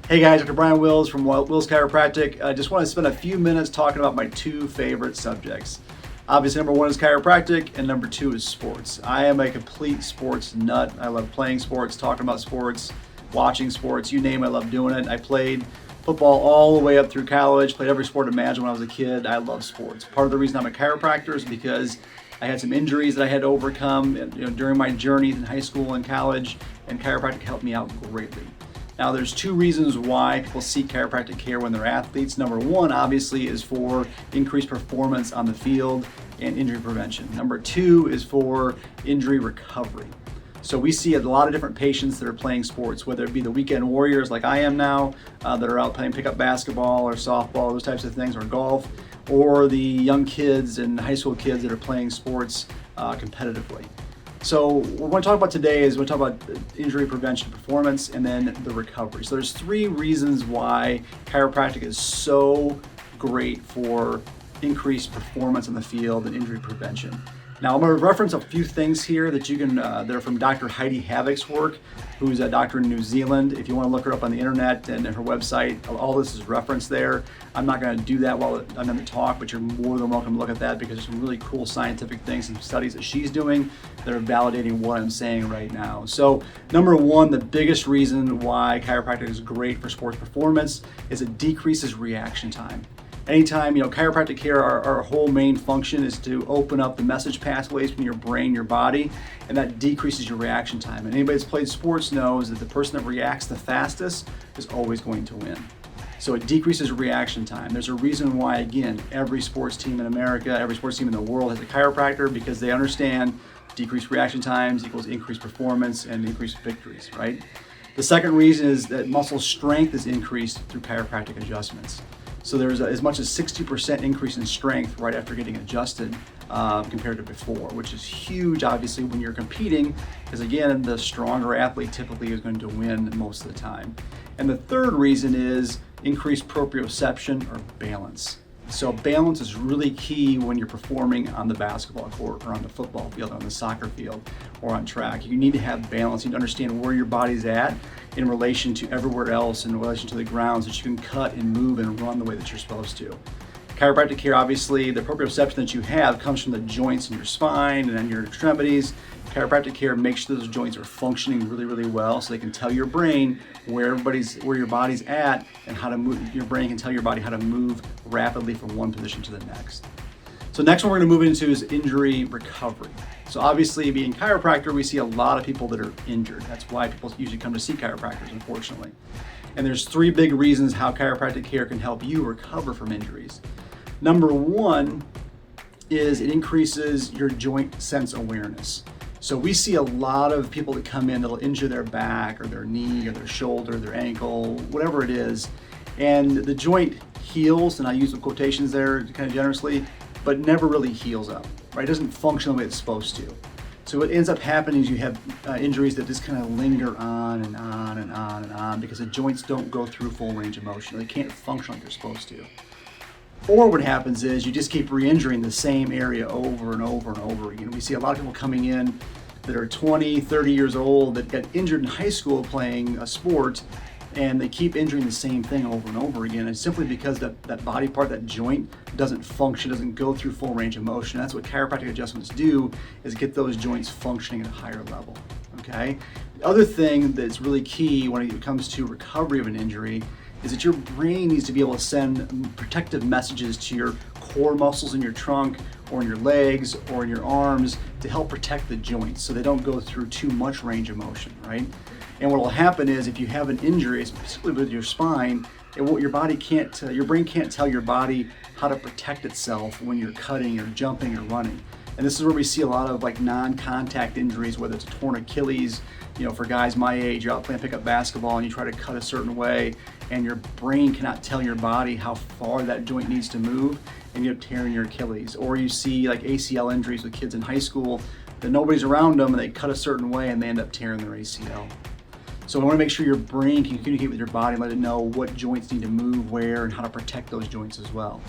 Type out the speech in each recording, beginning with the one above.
Hey guys, Dr. Bryan from Wills Chiropractic. I just want to spend a few minutes talking about my two favorite subjects. Obviously, number one is chiropractic, and number two is sports. I am a complete sports nut. I love playing sports, talking about sports, watching sports, you name it, I love doing it. I played football all the way up through college, played every sport imaginable when I was a kid. I love sports. Part of the reason I'm a chiropractor is because I had some injuries that I had to overcome during my journey in high school and college, and chiropractic helped me out greatly. Now, there's two reasons why people seek chiropractic care when they're athletes. Number one, obviously, is for increased performance on the field and injury prevention. Number two is for injury recovery. So we see a lot of different patients that are playing sports, whether it be the weekend warriors like I am now, that are out playing pickup basketball or softball, those types of things, or golf, or the young kids and high school kids that are playing sports competitively. So what we want to talk about today is we're going to talk about injury prevention, performance, and then the recovery. So there's three reasons why chiropractic is so great for increased performance in the field and injury prevention. Now I'm going to reference a few things here that you can, that are from Dr. Heidi Havock's work, who's a doctor in New Zealand. If you want to look her up on the internet and her website, all this is referenced there. I'm not going to do that while I'm in the talk, but you're more than welcome to look at that because there's some really cool scientific things and studies that she's doing that are validating what I'm saying right now. So number one, the biggest reason why chiropractic is great for sports performance is it decreases reaction time. Anytime, chiropractic care, our whole main function is to open up the message pathways between your brain and your body, and that decreases your reaction time. And anybody that's played sports knows that the person that reacts the fastest is always going to win. So it decreases reaction time. There's a reason why, again, every sports team in America, every sports team in the world has a chiropractor, because they understand decreased reaction times equals increased performance and increased victories, right? The second reason is that muscle strength is increased through chiropractic adjustments. So there's as much as 60% increase in strength right after getting adjusted compared to before, which is huge, obviously, when you're competing, because again, the stronger athlete typically is going to win most of the time. And the third reason is increased proprioception, or balance. So balance is really key when you're performing on the basketball court or on the football field, on the soccer field, or on track. You need to have balance. You need to understand where your body's at in relation to everywhere else, in relation to the ground, so that you can cut and move and run the way that you're supposed to. Chiropractic care, obviously, the proprioception that you have comes from the joints in your spine and on your extremities. Chiropractic care makes sure those joints are functioning really, really well, so they can tell your brain where your body's at and how to move. Your brain can tell your body how to move rapidly from one position to the next. So next one we're going to move into is injury recovery. So obviously, being a chiropractor, we see a lot of people that are injured. That's why people usually come to see chiropractors, unfortunately. And there's three big reasons how chiropractic care can help you recover from injuries. Number one is it increases your joint sense awareness. So we see a lot of people that come in that'll injure their back or their knee or their shoulder, their ankle, whatever it is, and the joint heals, and I use the quotations there kind of generously, but never really heals up, right? It doesn't function the way it's supposed to. So what ends up happening is you have injuries that just kind of linger on and on and on and on because the joints don't go through full range of motion. They can't function like they're supposed to. Or what happens is you just keep re-injuring the same area over and over and over again. We see a lot of people coming in that are 20, 30 years old that got injured in high school playing a sport, and they keep injuring the same thing over and over again. It's simply because that body part, that joint, doesn't function, doesn't go through full range of motion. That's what chiropractic adjustments do, is get those joints functioning at a higher level, okay? The other thing that's really key when it comes to recovery of an injury is that your brain needs to be able to send protective messages to your core muscles in your trunk or in your legs or in your arms to help protect the joints so they don't go through too much range of motion, right? And what will happen is if you have an injury, specifically with your spine, your brain can't tell your body how to protect itself when you're cutting or jumping or running. And this is where we see a lot of like non-contact injuries, whether it's a torn Achilles, for guys my age, you're out playing pickup basketball and you try to cut a certain way and your brain cannot tell your body how far that joint needs to move and you end up tearing your Achilles. Or you see like ACL injuries with kids in high school that nobody's around them and they cut a certain way and they end up tearing their ACL. So we want to make sure your brain can communicate with your body and let it know what joints need to move where and how to protect those joints as well.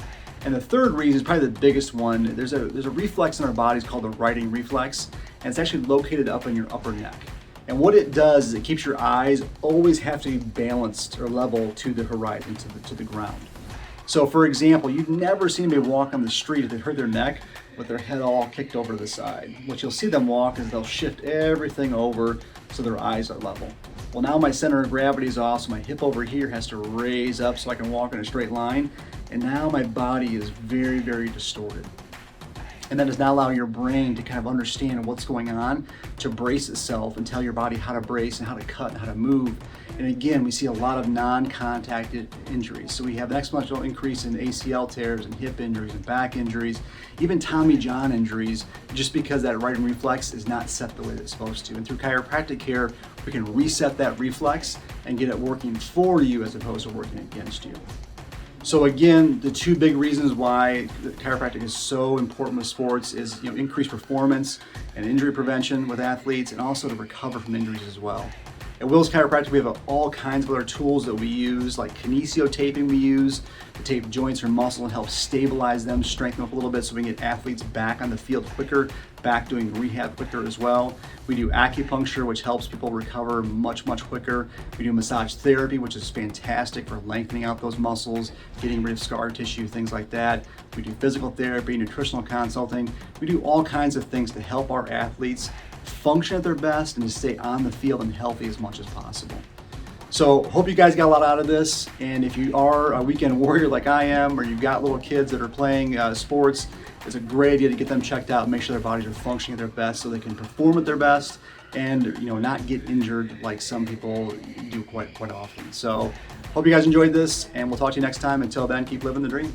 And the third reason is probably the biggest one. There's a reflex in our bodies called the writing reflex, and it's actually located up in your upper neck. And what it does is it keeps your eyes always have to be balanced or level to the horizon, to the ground. So for example, you've never seen anybody walk on the street if they hurt their neck with their head all kicked over to the side. What you'll see them walk is they'll shift everything over so their eyes are level. Well, now my center of gravity is off, so my hip over here has to raise up so I can walk in a straight line. And now my body is very, very distorted. And that does not allow your brain to kind of understand what's going on, to brace itself and tell your body how to brace and how to cut and how to move. And again, we see a lot of non-contact injuries. So we have an exponential increase in ACL tears and hip injuries and back injuries, even Tommy John injuries, just because that right reflex is not set the way that it's supposed to. And through chiropractic care, we can reset that reflex and get it working for you as opposed to working against you. So again, the two big reasons why chiropractic is so important with sports is increased performance and injury prevention with athletes, and also to recover from injuries as well. At Will's Chiropractic, we have all kinds of other tools that we use, like kinesio taping we use to tape joints or muscle and help stabilize them, strengthen them up a little bit so we can get athletes back on the field quicker, back doing rehab quicker as well. We do acupuncture, which helps people recover much, much quicker. We do massage therapy, which is fantastic for lengthening out those muscles, getting rid of scar tissue, things like that. We do physical therapy, nutritional consulting. We do all kinds of things to help our athletes function at their best and to stay on the field and healthy as much as possible. So hope you guys got a lot out of this. And if you are a weekend warrior like I am, or you've got little kids that are playing sports, it's a great idea to get them checked out and make sure their bodies are functioning at their best so they can perform at their best and not get injured like some people do quite often. So hope you guys enjoyed this, and we'll talk to you next time. Until then, keep living the dream.